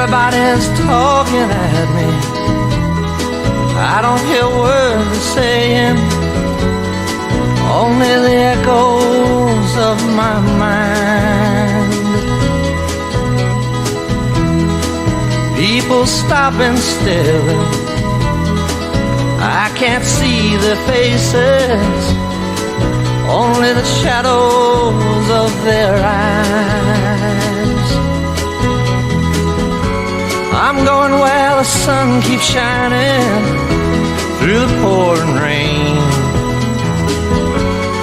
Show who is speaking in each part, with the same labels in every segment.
Speaker 1: Everybody's talking at me. I don't hear words they're saying, only the echoes of my mind. People stopping still, I can't see their faces, only the shadows of their eyes. I'm going where the sun keeps shining through the pouring rain,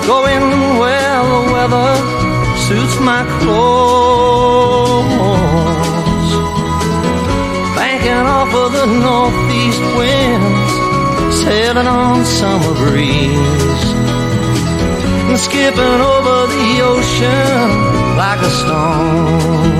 Speaker 1: going where the weather suits my clothes, banking off of the northeast winds, sailing on summer breeze, and skipping over the ocean like a stone.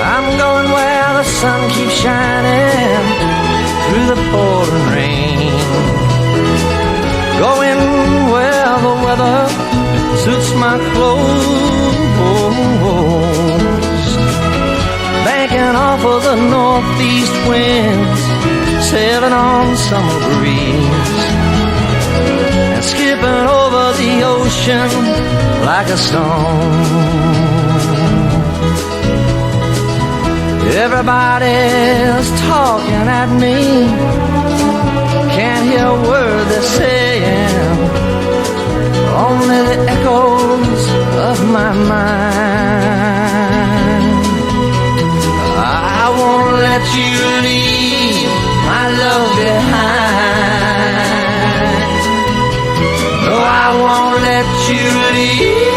Speaker 1: I'm going where the sun keeps shining through the pouring rain, going where the weather suits my clothes, banking off of the northeast winds, sailing on summer breeze, and skipping over the ocean like a stone. Everybody's talking at me, can't hear a word they're saying, only the echoes of my mind. I won't let you leave my love behind. No, I won't let you leave